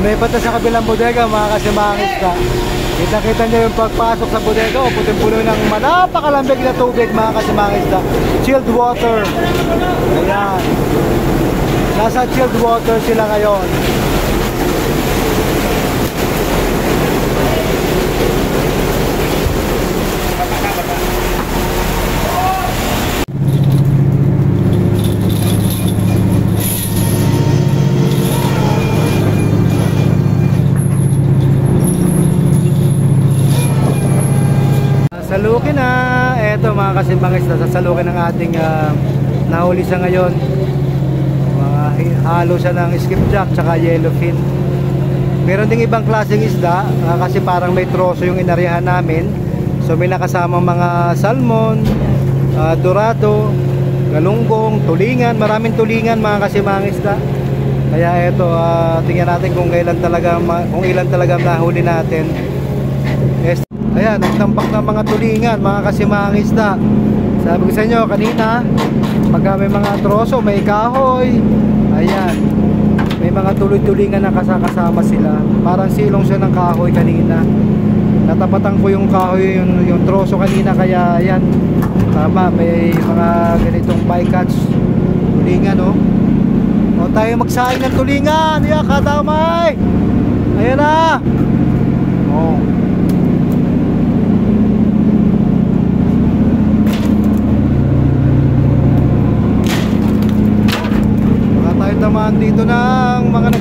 Lumipat na sa kabilang bodega mga kasimangis ka. Kita-kita nyo yung pagpasok sa bodega. O puting-puno ng napakalambig na tubig mga kasimangis ka. Chilled water. Ayan. Nasa chilled water sila ngayon. Salukin na. Eto mga kasimbangis na sasalukin ng ating nahuli sa ngayon. Halo siya ng skipjack tsaka yellowfin. Meron ding ibang klaseng isda kasi parang may troso yung inarihan namin. So may nakasamang mga salmon, dorado, galunggong, tulingan. Maraming tulingan mga kasimbangis na. Kaya eto tingnan natin kung ilan talaga nahuli natin. Ayan, nagtampak ng mga tulingan, mga kasimangis na. Sabi ko sa inyo kanina, pagka may mga troso, may kahoy. Ayan, may mga tuloy-tulingan na kasama sila. Parang silong siya ng kahoy kanina. Natapatan ko yung kahoy, yung troso kanina. Kaya ayan, tama, may mga ganitong bycatch tulingan, no? O tayo magsaing ng tulingan. Ayan, kadamay. Ayan na. O naman dito ng mga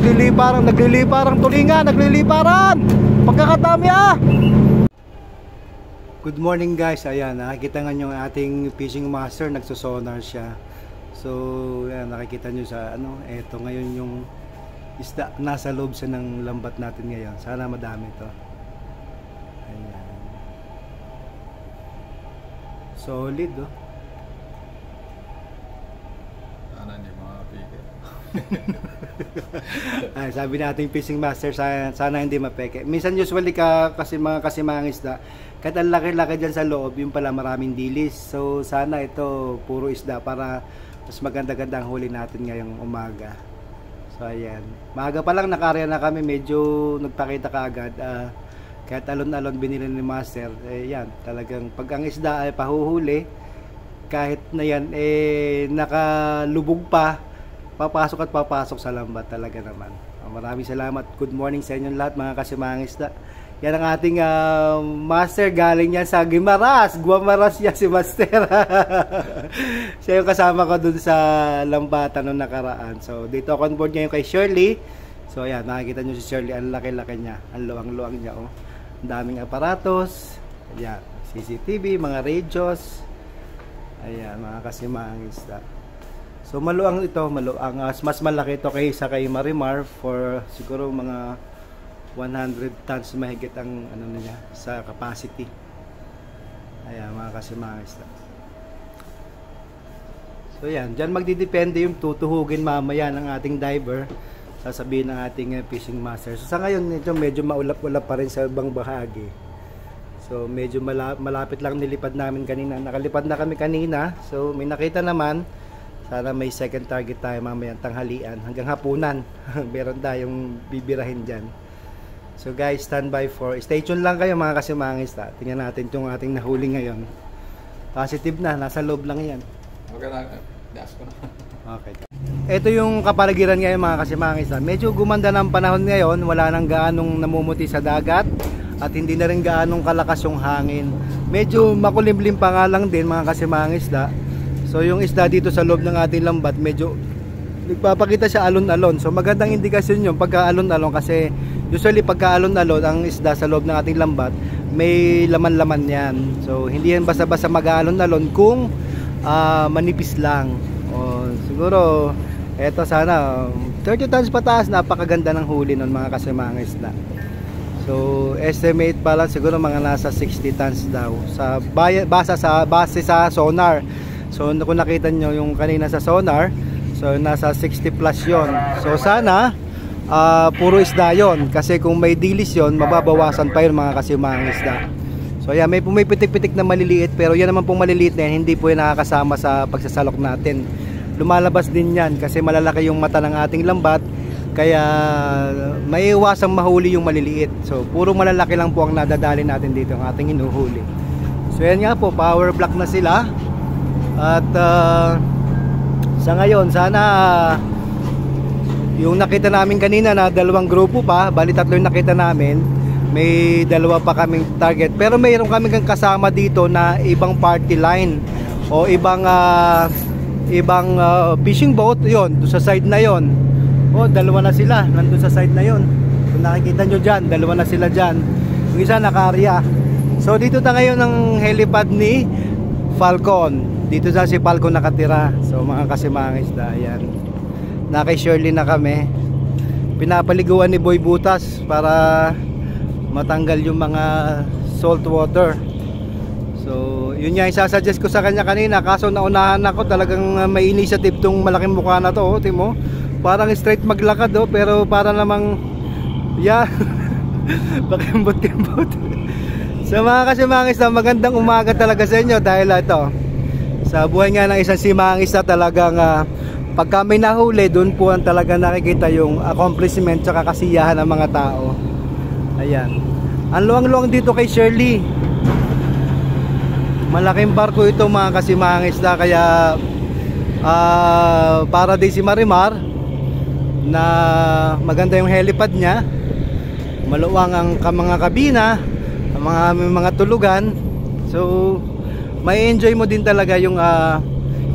nagliliparang tulingan, nagliliparan. Pagkakatami Good morning guys. Ayan, nakikita nga nyo ating fishing master, nagsosonar siya. So, ayan, nakikita nyo sa eto ngayon yung isda, nasa loob siya ng lambat natin ngayon. Sana madami to. Ayan. Solid, oh. Sana hindi mga pike. Ay, sabi natin fishing master, sana hindi mapeke. Minsan usually kasi mga kasimangis na kahit ang laki-laki dyan sa loob, yung pala maraming dilis. So sana ito puro isda para mas maganda-ganda ang huli natin ngayong umaga. So ayan, maaga pa lang nakarya na kami, medyo nagpakita kaagad. Kahit alon-alon binili ni master, yan, talagang pag ang isda ay pahuhuli, kahit na yan nakalubog pa, papasok sa lambat talaga naman. Maraming salamat. Good morning sa inyong lahat mga kasimangis na. Yan ang ating master, galing yan sa Guimaras. Guamaras yan si master. Siya yung kasama ko dun sa lambatan noong nakaraan. So dito ako on board ngayon kay Shirley. So ayan, nakikita nyo si Shirley, ang laki-laki niya, ang luwang-luwang niya, oh. Ang daming aparatos. Ayan, CCTV, mga radios. Ayan, mga kasimangis na. So maluang ito, mas malaki ito kaysa kay Marimar, for siguro mga 100 tons mahigit ang niya sa capacity. Ayan mga kasimangis. So yan, diyan magdidepende yung tutuhugin mamaya ng ating diver, sasabihin ng ating fishing master. So sa ngayon medyo maulap-ulap pa rin sa ibang bahagi. So medyo malapit lang nilipad namin kanina. Nakalipad na kami kanina. So may nakita naman. Sana may second target tayo mamaya tanghalian hanggang hapunan. Meron tayong bibirahin dyan. So guys, standby for. Stay tuned lang kayo mga kasimangis. Tingnan natin itong ating nahuli ngayon. Positive na, nasa loob lang yan. Okay lang, das ko na. Okay. Ito yung kapaligiran ngayon mga kasimangis. Medyo gumanda ng panahon ngayon. Wala nang gaanong namumuti sa dagat. At hindi na rin gaanong kalakas yung hangin. Medyo makulimlim pa nga lang din mga kasimangis. So yung isda dito sa loob ng ating lambat, medyo nagpapakita siya alon-alon. So magandang indikasyon yung pagka alon-alon, kasi usually pagka alon-alon ang isda sa loob ng ating lambat, may laman-laman yan. So hindi yan basta-basta mag-alon-alon kung manipis lang. O, siguro eto sana 30 tons pataas, napakaganda ng huli nun mga kasimangis na. So estimate pa lang siguro mga nasa 60 tons daw sa base sa sonar. So kung nakita nyo yung kanina sa sonar, so nasa 60 plus yon. So sana puro isda yon, kasi kung may dilis yon, mababawasan pa yun mga kasimangis na. So yan, may pitik-pitik na maliliit, pero yan naman pong maliliit na yan, hindi po yan nakakasama sa pagsasalok natin. Lumalabas din yan kasi malalaki yung mata ng ating lambat. Kaya may iwasang mahuli yung maliliit. So puro malalaki lang po ang nadadali natin dito, ang ating hinuhuli. So yan nga po, power block na sila. At sa ngayon, sana yung nakita namin kanina na dalawang grupo pa, bali tatlo yung nakita namin, may dalawa pa kaming target. Pero mayroon kaming kasama dito na ibang party line o ibang fishing boat. Yon, doon sa side na yon. O, dalawa na sila nandun sa side na yon. Kung nakikita nyo dyan, dalawa na sila dyan. Yung isa naka-area. So dito na ngayon ang helipad ni Falcon. Dito sa si Falcon nakatira. So mga kasimangis na yan, na kay Shirley na kami. Pinapaliguan ni Boy Butas para matanggal yung mga salt water. So yun nga isasuggest ko sa kanya kanina. Kaso naunahan ako, talagang may initiative tong malaking mukha na to. Oh, timo, parang straight maglakad oh, pero para namang yeah. Pakimbot-kimbot. So mga kasimangis na, magandang umaga talaga sa inyo. Dahil ito, sa buhay nga ng isang simangis na talagang pagka may nahuli, doon po ang talaga nakikita yung accomplishment tsaka kasiyahan ng mga tao. Ayan, ang luwang-luwang dito kay Shirley. Malaking barko ito mga kasimangis na, kaya para din si Marimar na maganda yung helipad niya, maluwang ang mga kabina, ang mga tulugan. So may enjoy mo din talaga yung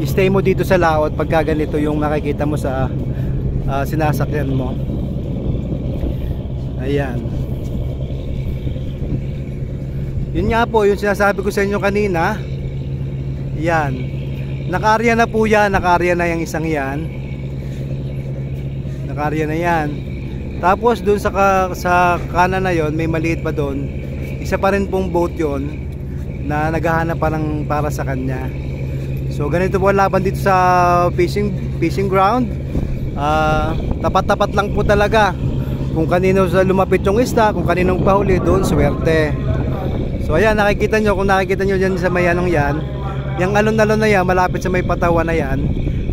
stay mo dito sa laot pagka ganito yung makikita mo sa sinasakyan mo. Ayan, yun nga po yung sinasabi ko sa inyo kanina. Yan, naka-area na po yan, naka-area na yung isang yan, naka-area na yan. Tapos dun sa kanan na yon, may maliit pa doon, isa pa rin pong boat yon na naghahanap parang para sa kanya. So ganito po ang laban dito sa fishing ground. Tapat-tapat lang po talaga. Kung kanino sa lumapit yung isda, kung kaninong pahuli, doon swerte. So ayan, nakikita nyo, kung nakikita nyo dyan sa may anong yan, yung alon-alon na yan, malapit sa may patawan na yan,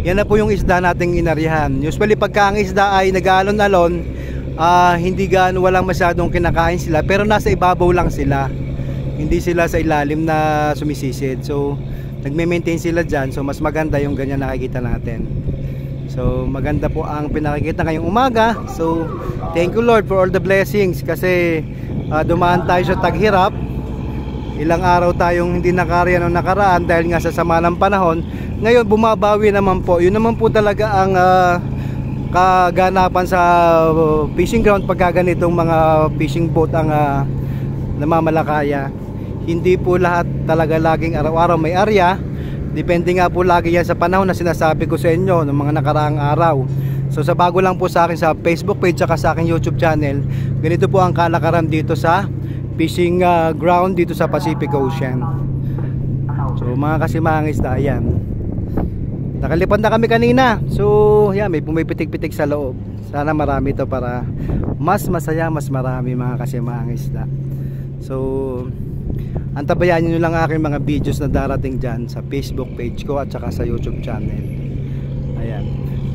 yan na po yung isda nating inarihan. Usually pagka ang isda ay nag-alon-alon, hindi gaano, walang masyadong kinakain sila, pero nasa ibabaw lang sila, hindi sila sa ilalim na sumisisid. So nagme-maintain sila dyan. So mas maganda yung ganyan nakikita natin. So maganda po ang pinakikita ngayong umaga. So thank you Lord for all the blessings, kasi dumaan tayo sa taghirap. Ilang araw tayong hindi nakarya noong nakaraan dahil nga sa sama ng panahon. Ngayon bumabawi naman po. Yun naman po talaga ang kaganapan sa fishing ground pagka ganitong mga fishing boat ang namamalakaya. Hindi po lahat talaga laging araw-araw may area. Depende nga po lagi yan sa panahon na sinasabi ko sa inyo ng mga nakaraang araw. So sa bago lang po sa akin sa Facebook page at sa aking YouTube channel, ganito po ang kalakaran dito sa fishing ground dito sa Pacific Ocean. So mga kasimangis na, ayan, nakalipad na kami kanina. So yan, may pumipitik-pitik sa loob. Sana marami to para mas masaya, mas marami mga kasimangis na. So antabayan nyo lang aking mga videos na darating dyan sa Facebook page ko at saka sa YouTube channel. Ayan,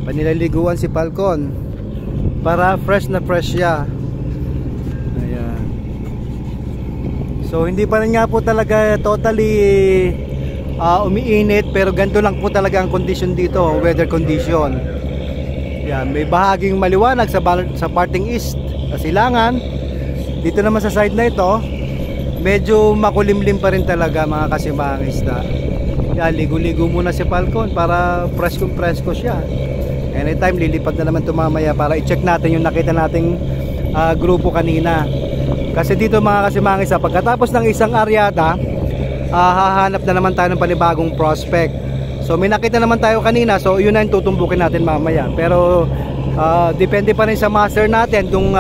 panilалiguan si Falcon para fresh na fresh siya. Ayan. So hindi pa rin nga po talaga totally umiinit, pero ganito lang po talaga ang condition dito, weather condition. Ayan, may bahaging maliwanag sa parting east sa silangan. Dito naman sa side na ito, medyo makulimlim pa rin talaga mga kasimangis na. Yan, ligo-ligo muna si Falcon para presko siya. Anytime lilipad na naman tumamaya para i-check natin yung nakita nating grupo kanina. Kasi dito mga kasimangis, pagkatapos ng isang aryada, hahanap na naman tayo ng panibagong prospect. So may nakita naman tayo kanina, so yun na yung tutumbukin natin mamaya. Pero depende pa rin sa master natin kung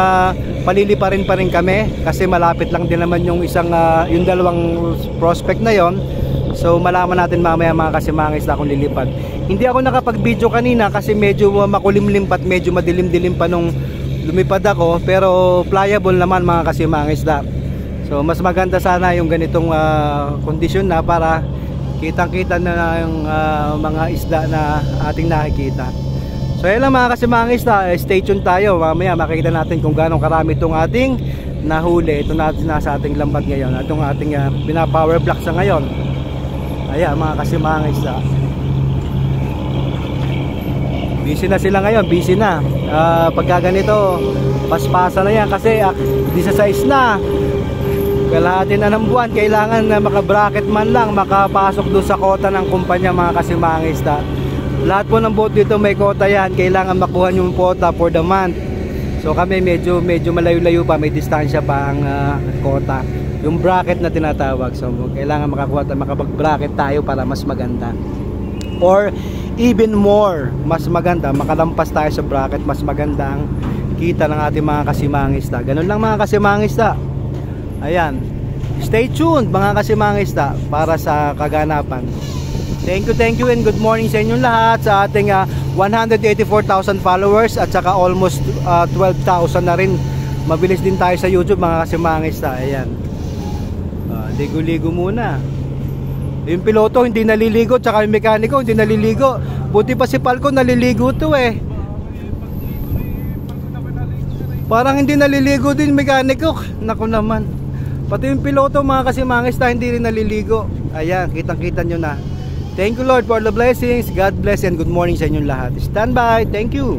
paliliparin pa rin kami, kasi malapit lang din naman yung yung dalawang prospect na yon. So malaman natin mamaya mga kasimangis na kung lilipad. Hindi ako nakapag-video kanina kasi medyo makulimlim pa at medyo madilim-dilim pa nung lumipad ako, pero pliable naman mga kasimangis na. So mas maganda sana yung ganitong kondisyon na para kitang-kita na yung mga isda na ating nakikita. So yan lang mga kasimangista, stay tuned tayo. Mamaya makikita natin kung gaano karami itong ating nahuli. Ito natin nasa ating lambat ngayon. Itong ating pinapower block sa ngayon. Ayan mga kasimangista. Busy na sila ngayon, busy na. Pagka ganito, paspasa na yan kasi 16 na. Kalahati na ng buwan, kailangan na maka-bracket man lang, makapasok doon sa kota ng kumpanya mga kasimangista. Lahat po ng boat dito may kota yan, kailangan makuha yung quota for the month. So kami medyo malayo-layo pa, may distansya pa ang kota. Yung bracket na tinatawag. So kailangan makakuha tayo, makapag-bracket tayo para mas maganda. Or even more, mas maganda, makalampas tayo sa bracket, mas magandang kita ng ating mga kasimangista. Ganun lang mga kasimangista. Ayan, stay tuned mga kasimangista para sa kaganapan. Thank you and good morning sa inyong lahat, sa ating 184,000 followers at saka almost 12,000 na rin. Mabilis din tayo sa YouTube mga kasimangista. Ayan, ligo-ligo muna. Yung piloto hindi naliligo, tsaka yung mekaniko hindi naliligo. Buti pa si Falco naliligo to eh. Parang hindi naliligo din mekaniko. Naku naman. Pati yung piloto mga kasimangista hindi rin naliligo. Ayan, kitang-kita nyo na. Thank you Lord for the blessings. God bless and good morning sa inyong lahat. Stand by. Thank you.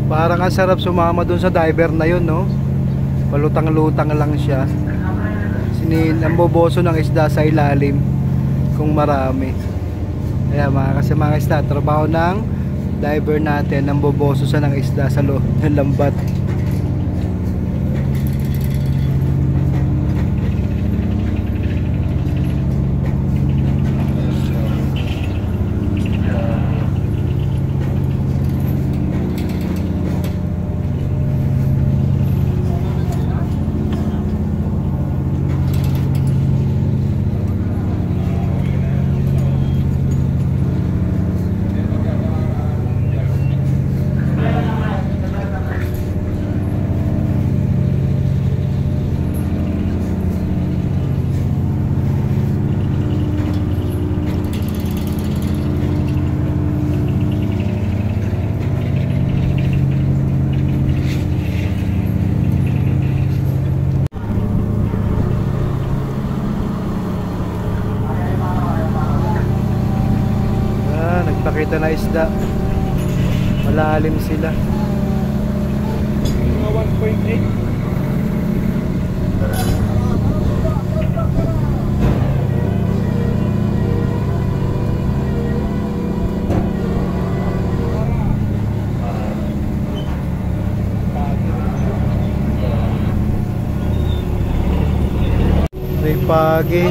Parang ang sarap sumama dun sa diver na yun, no? Palutang-lutang lang siya. Namboboso ng isda sa ilalim kung marami. Kaya mga kasimangista, trabaho ng diver natin, namboboso sa ng isda sa loob ng lambat. Nakita na isda, malalim sila. Mga 1.8. May pagi,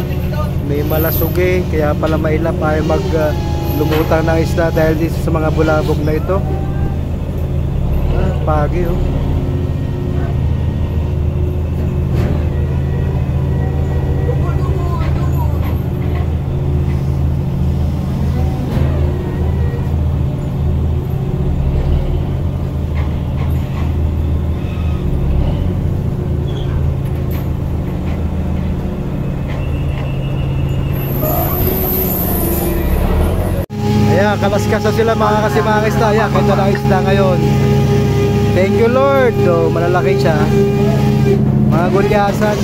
may malasugi, kaya pala mailap ay lumutang ng isda dahil dito sa mga bulabog na ito. Pagi oh. Ayan, kalas-kasa sila mga kasimangista. Ayan, ganda ng isda ngayon. Thank you Lord. So, malalaki siya. Mga gulyasan.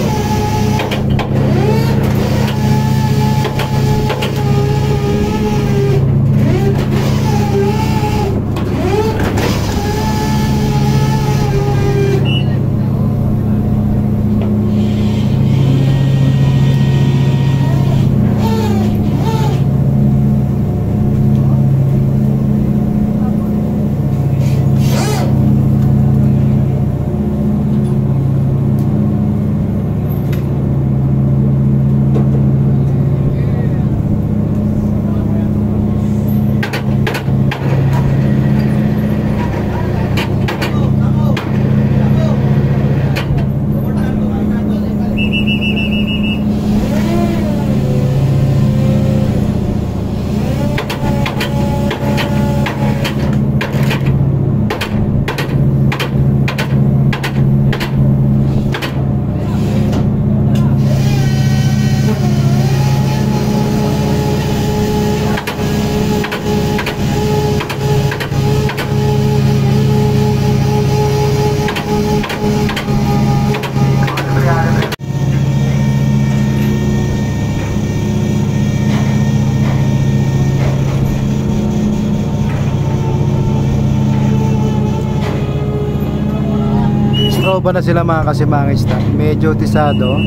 tropa na sila mga kasimangista. Medyo tisado.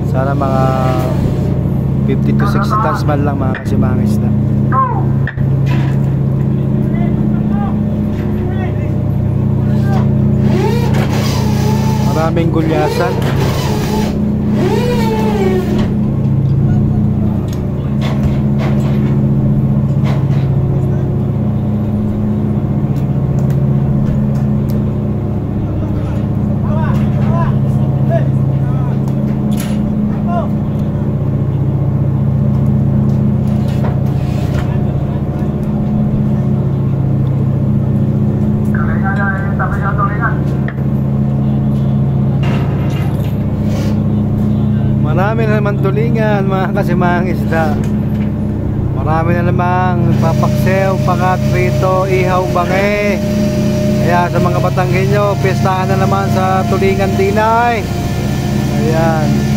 Sana mga 50 to 60 tons man lang mga kasimangista. Maraming gulyasan. Marami na naman tulingan mga kasimangisda. Marami na namang papaksew, pakat, prito, ihaw, bange. Kaya sa mga Batanggenyo, pistahan na naman sa tulingan dinay. Ayan.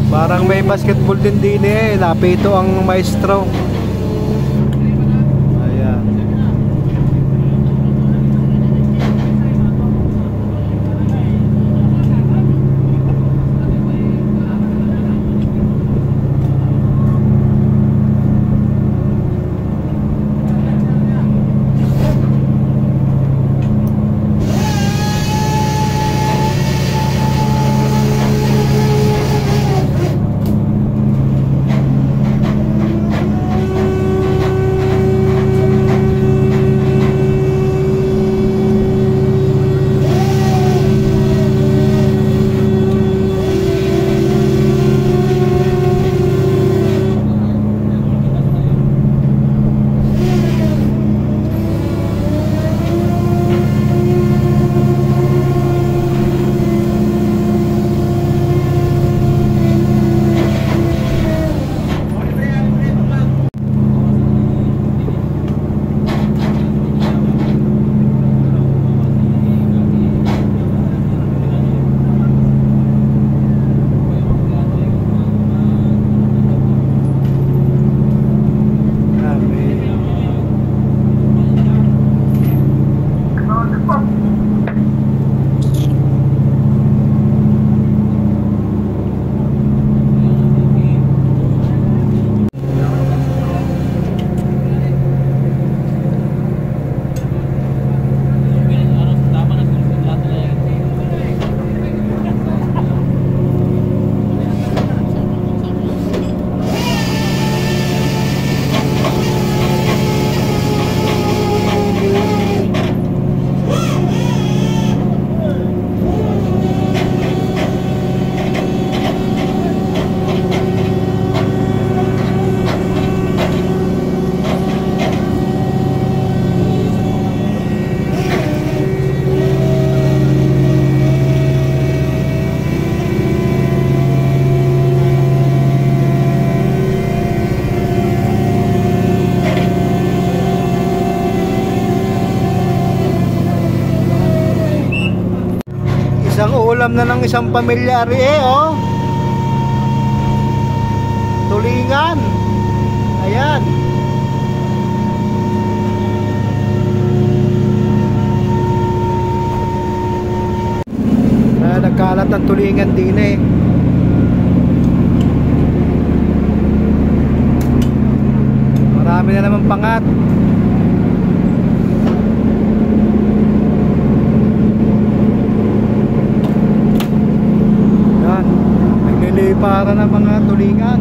Parang may basketball din eh. Lapito ang maestro. Ayan. Isang ulam na ng isang pamilyari oh. Tulingan. Ayan. Nagkalat ang tulingan din eh. Marami na naman pangat. Para ng mga tulingan.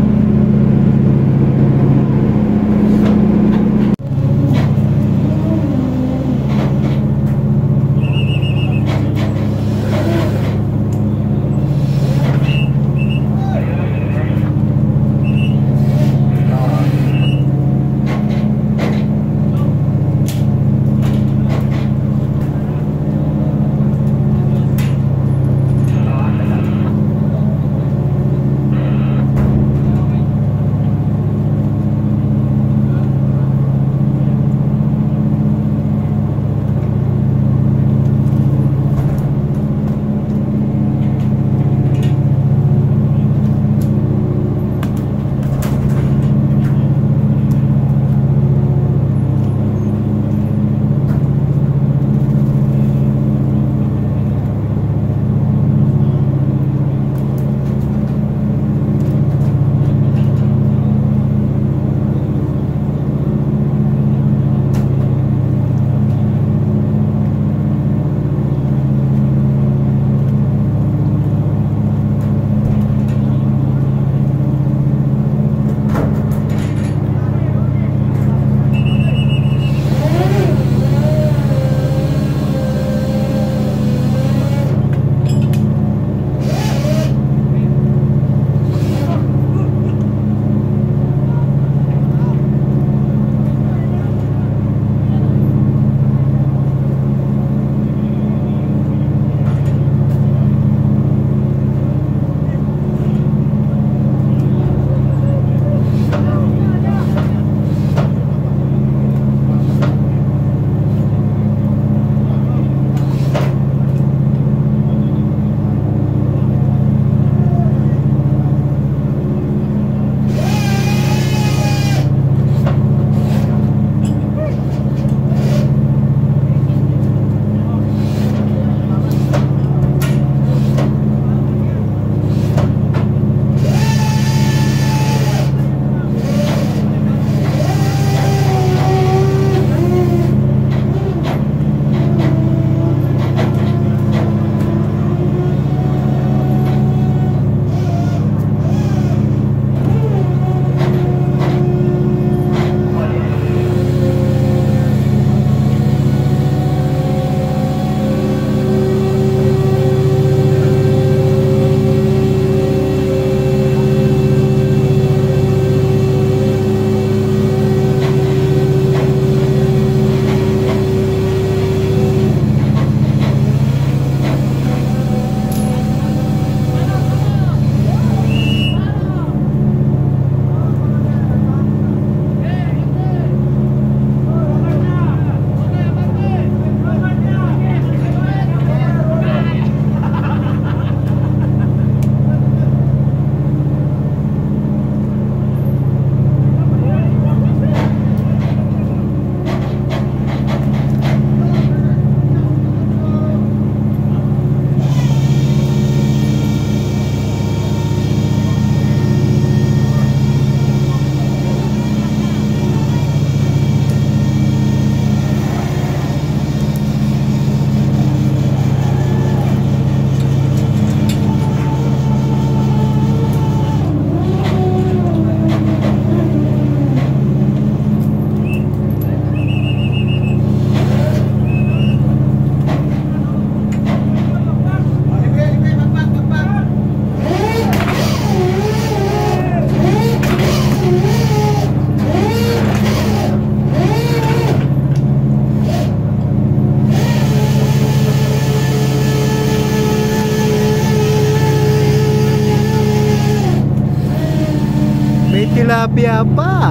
tilapia pa.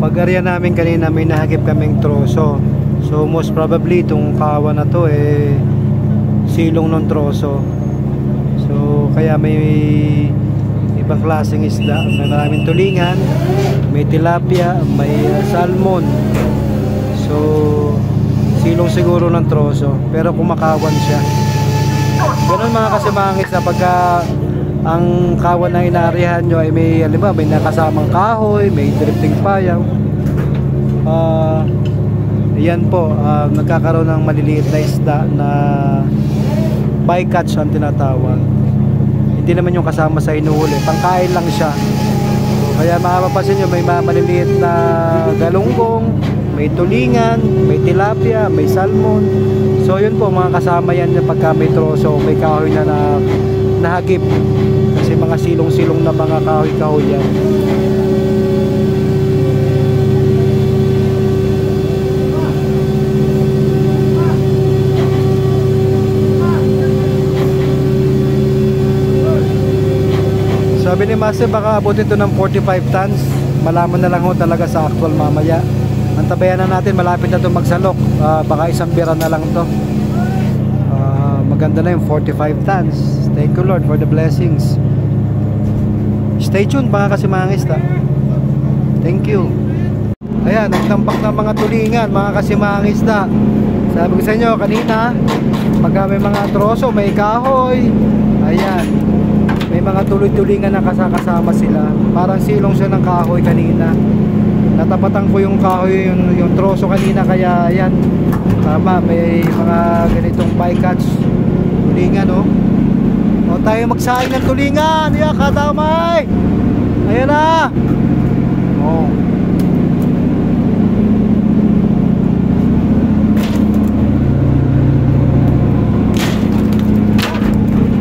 Pag-area namin kanina may nahagip kaming troso. So most probably itong kawa na to silong ng troso. So kaya may ibang klaseng isda. May maraming tulingan, may tilapia, may salmon. So silong siguro ng troso, pero kumakawan siya. Ganun mga kasimangis na pagka ang kawan na inaarihan nyo ay may, halimbawa, may nakasamang kahoy, may drifting payaw. Yan po, nagkakaroon ng maliliit na isda na bycatch ang tinatawag. Hindi naman yung kasama sa hinuhuli, pangkain lang siya. Kaya mapapansin nyo, may maliliit na galunggong, may tulingan, may tilapia, may salmon. So yun po, mga kasama yan pagka may troso, may kahoy na nahagip. Kasi mga silong-silong na mga kahoy-kahoy yan. Sabi ni Master, baka abutin ito ng 45 tons. Malaman na lang ho talaga sa actual mamaya. Antabayan na natin, malapit na ito magsalok. Baka isang bira na lang ito. Maganda na yung 45 tons. Thank you Lord for the blessings. Stay tuned mga kasimangista. Thank you. Ayan, nagtampak ng mga tulingan mga kasimangista. Sabi ko sa inyo kanina, pagka may mga troso, may kahoy, ayan, may mga tuloy-tulingan na kasama sila. Parang silong siya ng kahoy kanina. Natapatan ko yung kahoy, yung troso kanina, kaya ayan, tama, may mga ganitong bycatch tulingan, oh. O tayo magsaing ng tulingan. Ayan, kadamay. Ayan na. Oh.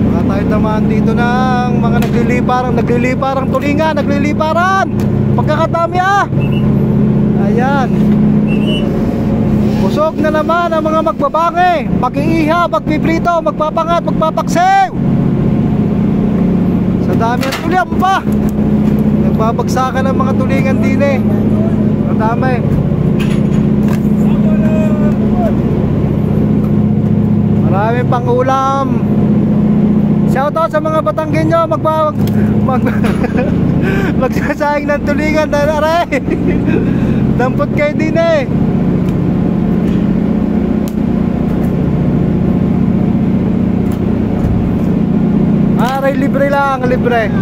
Baka tayo tamaan dito ng mga nagliliparang tulingan, nagliliparan. Pagkakadami ah. Ayan. Busog na naman ang mga magbabangi, mag-iiha, magpiprito, magpapangat, magpapaksew. Sa dami ang tulingan pa. Nagbabagsakan ng mga tulingan din eh. Ang dami. Maraming pang ulam. Shoutout sa mga Batanggenyo, magsasaing ng tulingan. Aray. Dampot kayo din eh. Aray, libre lang, libre.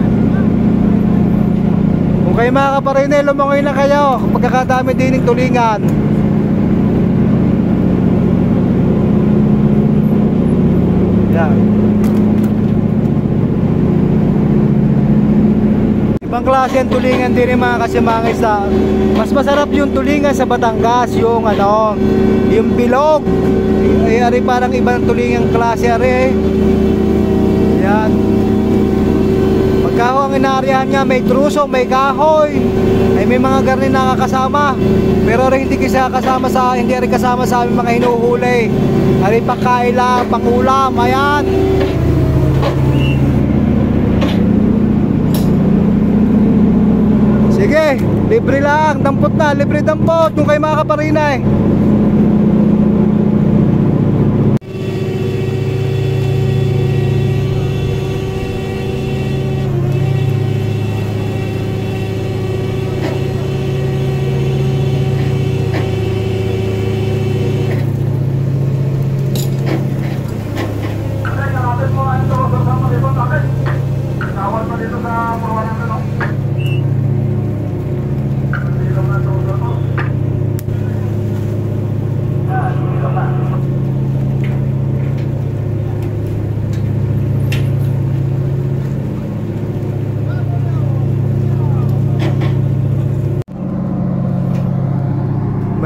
Kung kayo mga kaparine, lumangoy na kayo. Pagkakadami din ng tulingan. Yan. Ibang klase ang tulingan din mga kasimangis. Mas masarap yung tulingan sa Batangas, yung yung bilog. Ari parang ibang tulingan klase ari. Yan. Pagka ang inaarihan niya may truso, may kahoy, ay may mga garni nakakasama. Pero rin hindi kasama sa aming mga hinuhuli. Ari pagkain lang, pangulam, ayan. Sige, libre lang, dampot na, libre dampot kung kayo mga kaparinay.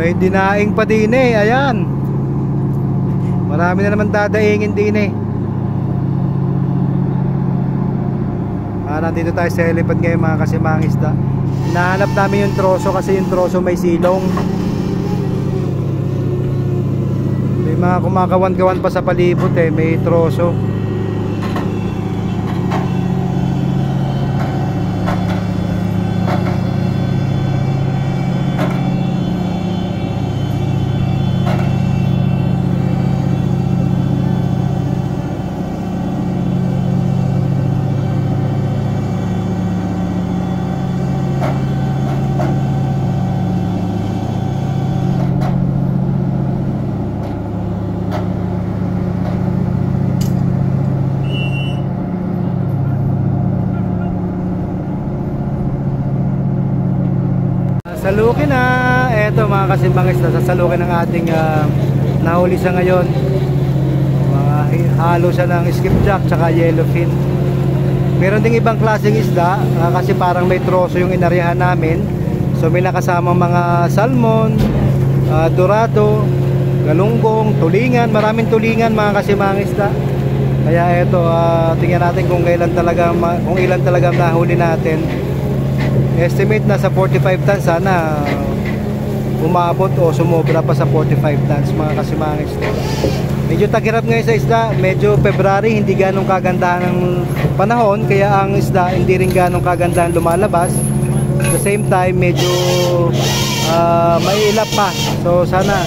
May dinaing pa din eh. Ayan. Marami na naman dadaingin din eh. Nandito tayo sa helipad ngayon mga kasimangisda. Hinahanap namin yung troso kasi yung troso may silong. May mga kumakawan-kawan pa sa palibot eh. May troso. Salukin na. Eto mga kasimangisda, sasalukin ng ating nahuli sa ngayon. Halo siya ng skipjack tsaka yellowfin. Meron ding ibang klaseng isda kasi parang may troso yung inaryahan namin. So may nakasama mga salmon, dorado, galunggong, tulingan. Maraming tulingan mga kasimangisda. Kaya eto, tingnan natin kung ilan talaga nahuli natin. Estimate na sa 45 tons, sana umabot o sumobra pa sa 45 tons mga kasimangisda. Medyo tagirap ngayon sa isda, medyo February, hindi ganong kagandahan ng panahon, kaya ang isda hindi rin ganong kagandahan lumalabas. At the same time, medyo maiilap pa. So sana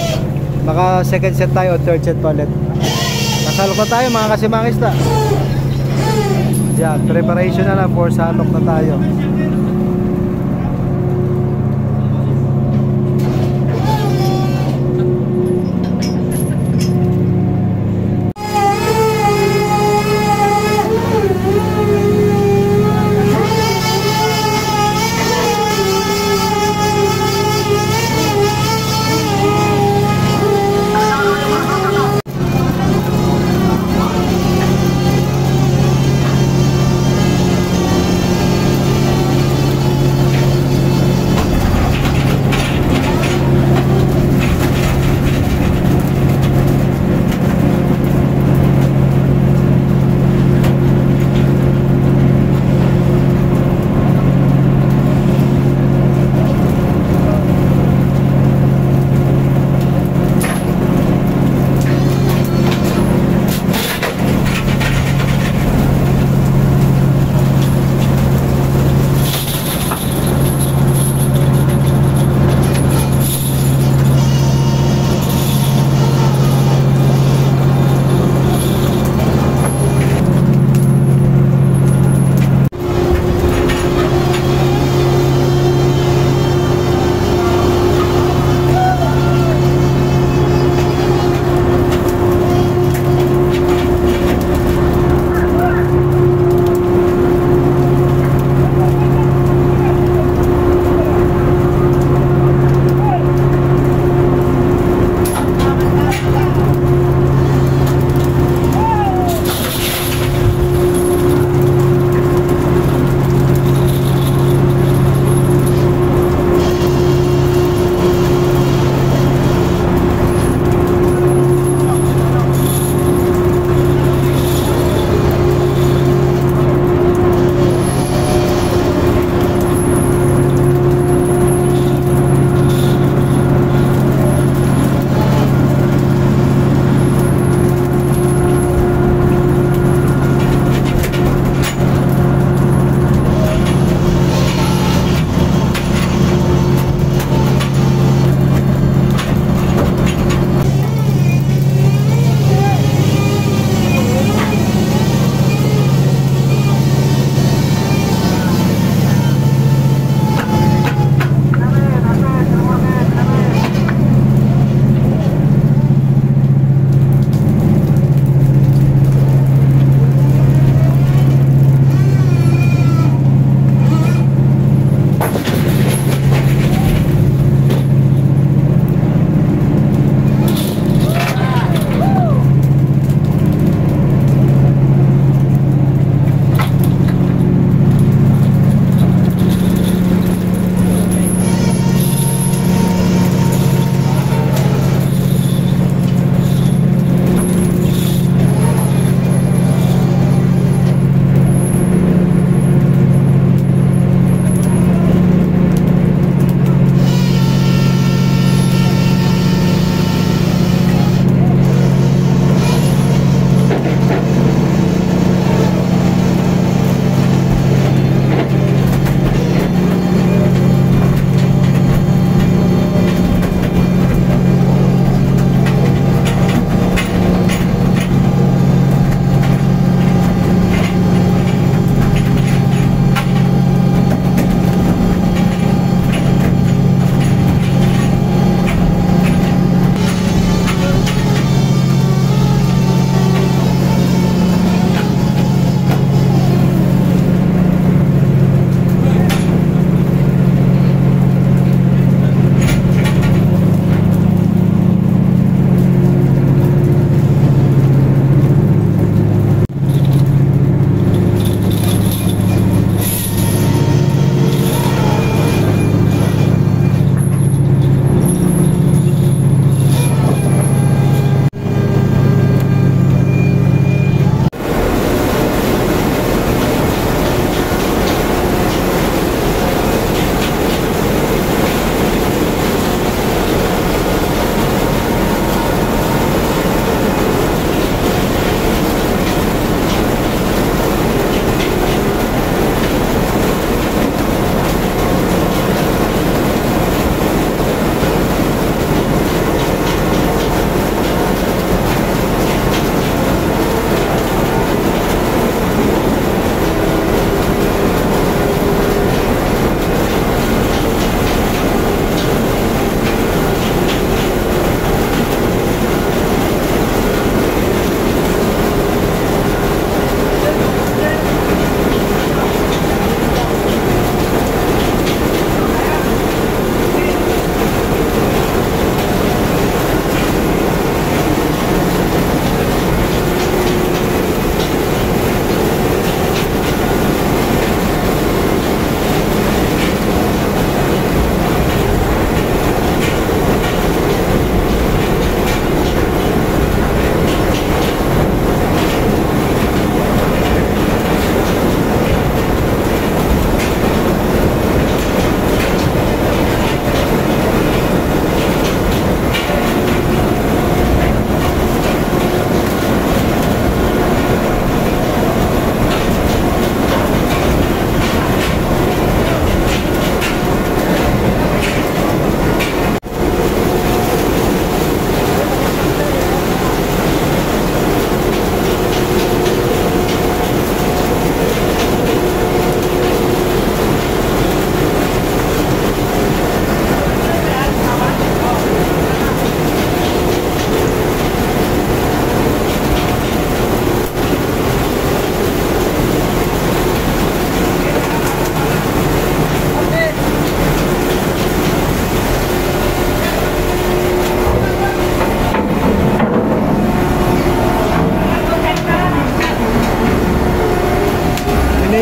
maka second set tayo o third set pa ulit. Nasalok na tayo mga kasimangisda. Yan, preparation na lang for salok na tayo.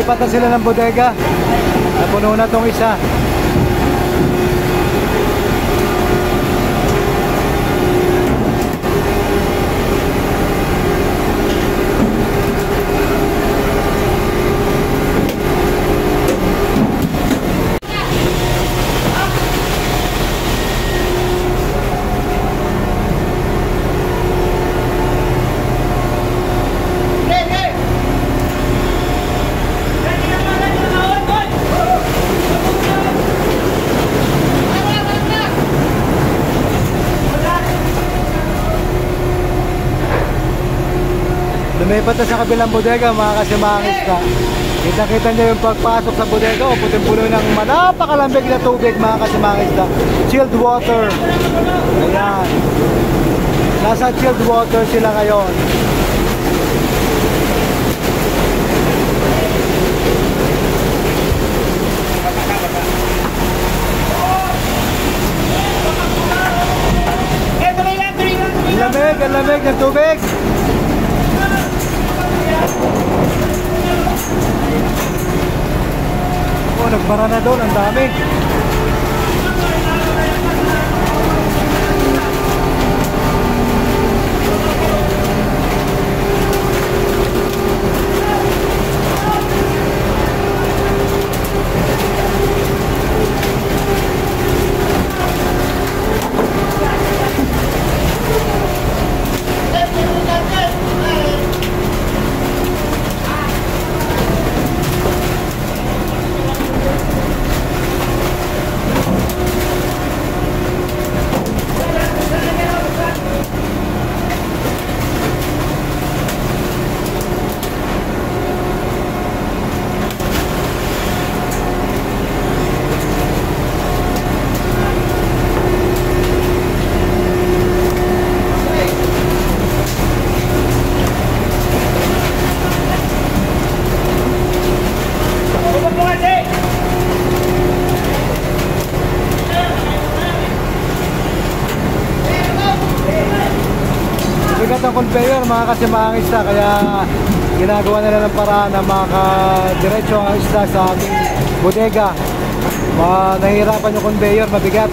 Lumipat na sila ng bodega. Napuno na tong isa. Lumipat na sa kabilang bodega mga kasimangis ka. Kita-kita nyo yung pagpasok sa bodega. O puting-puno ng napakalambig na tubig mga kasimangis ka. Chilled water. Ayan. Nasa chilled water sila ngayon. Ang lamig ng tubig. Oh, nagbara na doon, ang dami. Bigat ang conveyor mga kasimangis na, kaya ginagawa nila ng paraan na makadiretso ang isda sa ating bodega. Nahihirapan yung conveyor, mabigat.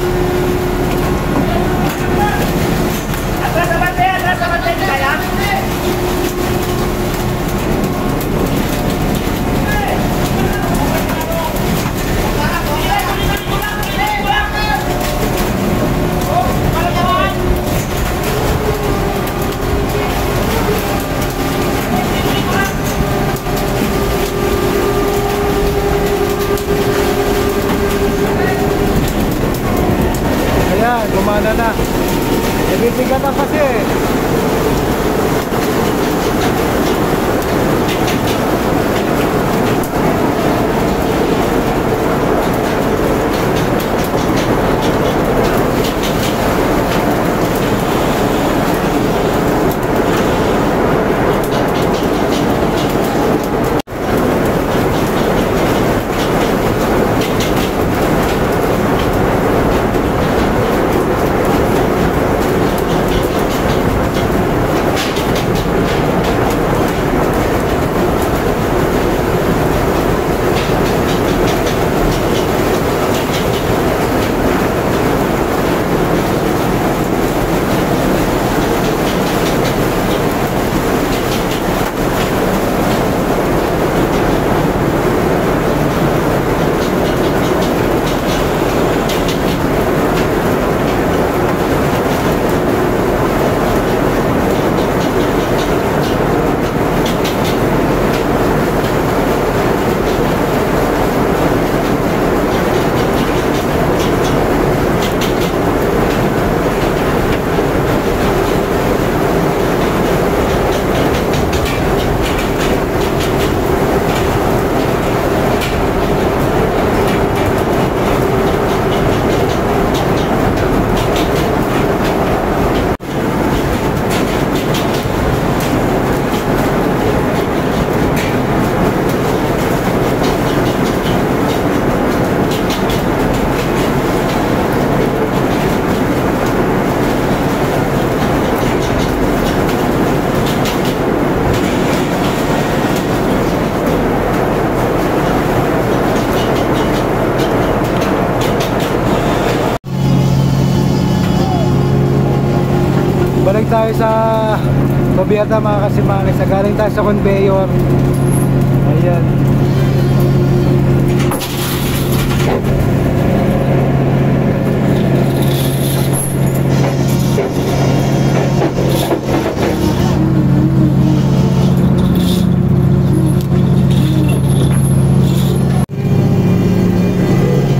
cubierta mga kasimangis. Galing tayo sa conveyor. Ayan.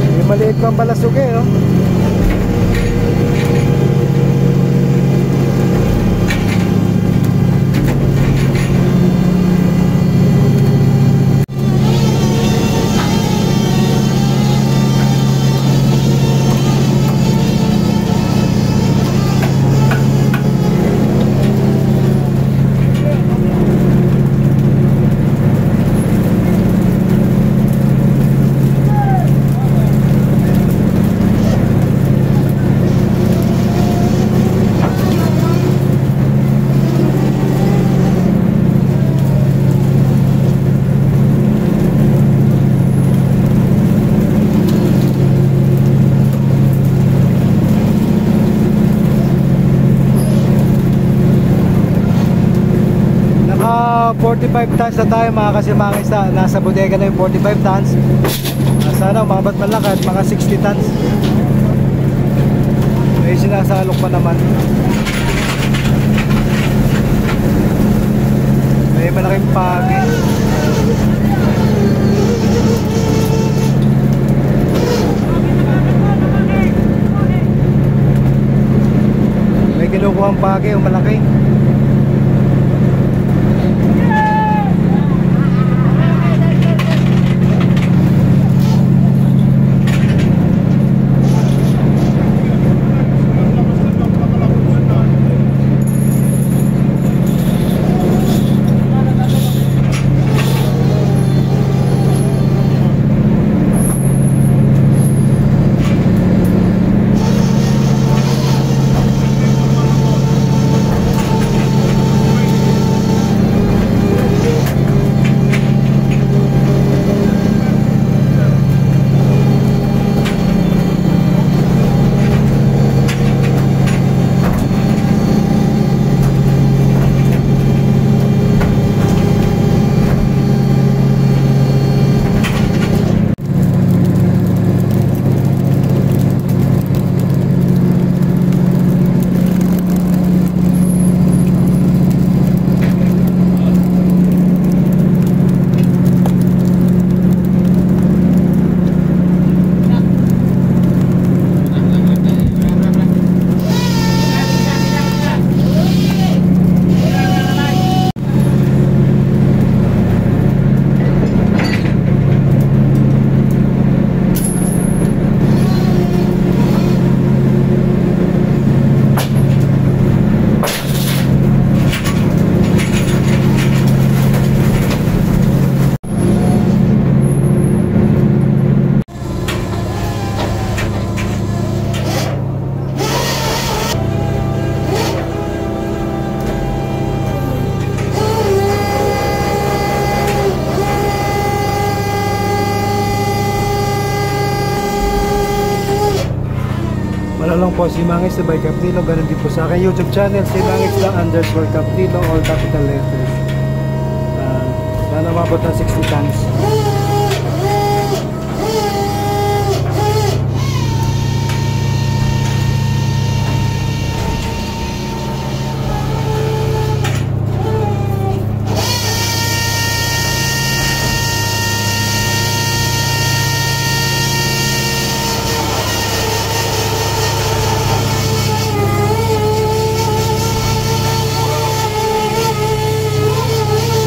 May maliit pang balasog eh, oh. Naka 45 tons na tayo mga kasimangis. Nasa bodega na yung 45 tons. Sana umabot man lang kahit mga 60 tons. May sinasalok pa naman. May malaking pagi. May kinukuhang pagi yung malaki. Wala lang po, si Mangis na by Capnilo. Ganun din po sa akin YouTube channel, si Mangis na _Capnilo, all capital letters. Sana mabot ng 60 tons.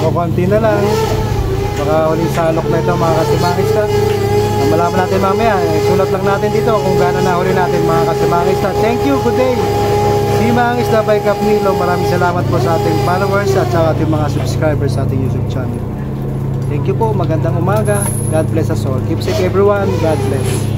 O konti na lang, baka uling salok na ito mga kasimangista. Malaman natin mamaya, sulat lang natin dito kung gano'n na huli natin mga kasimangista. Thank you, good day. Si Mangista by Capnilo, maraming salamat po sa ating followers at sa ating mga subscribers sa ating YouTube channel. Thank you po, magandang umaga. God bless us all. Keep safe everyone, God bless.